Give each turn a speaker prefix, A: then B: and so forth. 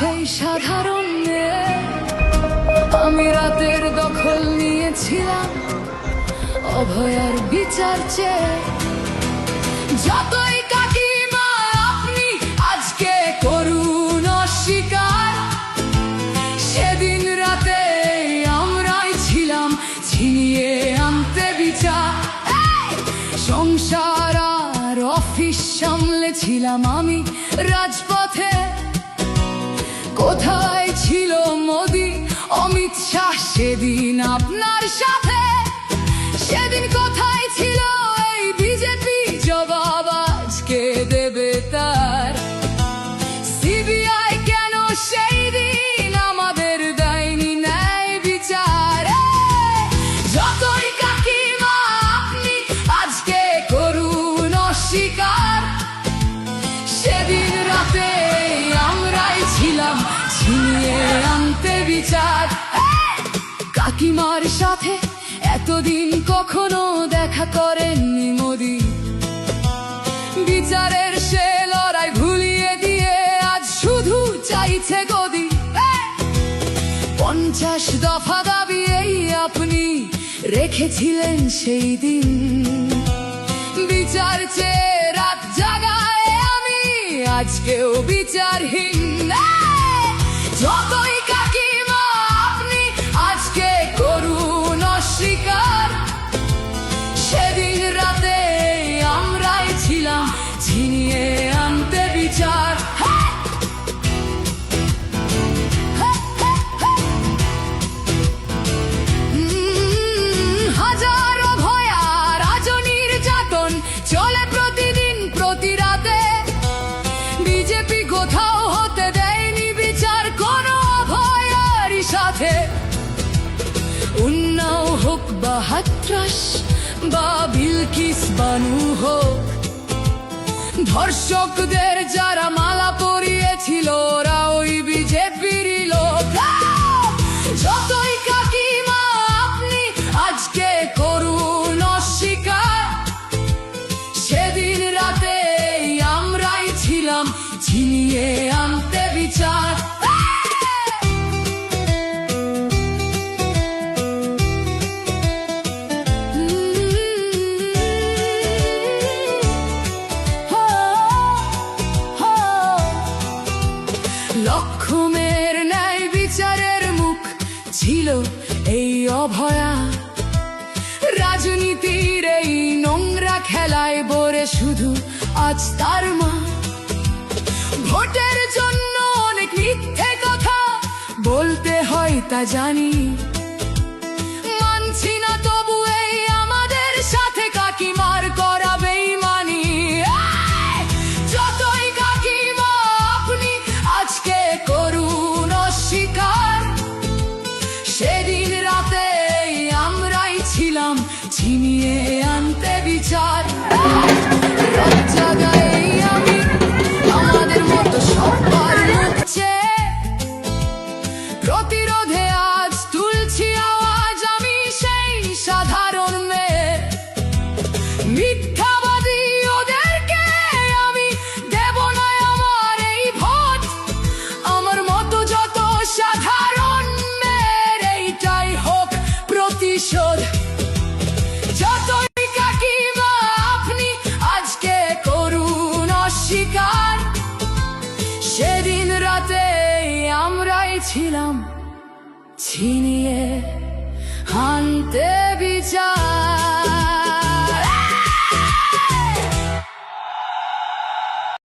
A: সেই সাধারণ মেয়ে। আমি রাতের দখল নিয়েছিলাম অভয়ার বিচার চেয়ে। যতই কাকিমা আপনি আজকে করুন অস্বীকার, সেদিন রাতে আমরাই ছিলাম ছিনিয়ে আনতে বিচার। সংসার আর অফিস সামলেছিলাম আমি রাজপথে। কোথায় ছিল মোদি অমিত শাহ সেদিন আপনার সাথে? সেদিন কোথায় ছিল এই বিজেপি? জবাব আজকে দেবে তার। সিবিআই কেন সেই দিন আমাদের দেয়নি ন্যায় বিচার? যতই কাকিমা আপনি আজকে করুন অস্বীকার, সেদিন রাতে আমরাই ছিলাম ছিনিয়ে আনতে বিচার। কাকিমার সাথে এতদিন কখনো দেখা করেননি মোদি। বিচারের সে লড়াই ভুলিয়ে দিয়ে আজ শুধু চাইছে গদি। 50 দফা দাবি এই আপনি রেখেছিলেন সেই দিন। বিচার চেয়ে রাত জাগায় আমি আজকেও বিচারহীন। যতই কাকিমা আপনি আজকে করুন অস্বীকার, সেদিন রাতে আমরাই ছিলাম ছিনিয়ে আনতে বিচার। হাজারো ভয়া রাজনীর যাতন চলে প্রতিদিন প্রতি রাতে। বিজেপি কোথাও হতে দেয়নি বিচার কোনো অভয়ারই সাথে। উন্নাও হোক বা হাতরাস বা বিলকিস বানু হোক, ধর্ষকদের যারা মালা পরিয়েছিল ওরা ওই বিজেপিরই লোক। যতই কাকিমা আপনি আজকে করুন অস্বীকার, সেদিন রাতে আমরাই ছিলাম ছিনিয়ে আনতে বিচার। লক্ষ্মণের ন্যায় বিচারের মুখ ছিল এই অভয়া। রাজনীতির এই নোংরা খেলায় বরে শুধু আজ তার মা। ভোটের জন্য অনেক মিথ্যে কথা বলতে হয় তা জানি, মানছি না তবু এই আমাদের সাথে কাকিমার করা বেইমানি। যতই কাকিমা আপনি আজকে করুন অস্বীকার, সেদিন রাতে আমরাই ছিলাম ছিনিয়ে আনতে বিচার। রাত জাগাই আমি আমাদের মতো সবার মুখছে। প্রতিরোধে আজ তুলছি আওয়াজ আমি সেই সাধারণ মেয়ে। মিথ্যাবাদী ওদেরকে আমি দেব না আমার এই ভোট। আমার মতো যত সাধারণ মেয়ের এইটাই হোক প্রতিশোধ। যতই কাকিমা আপনি আজকে করুন অস্বীকার, সেদিন রাতে আমরাই ছিলাম ছিনিয়ে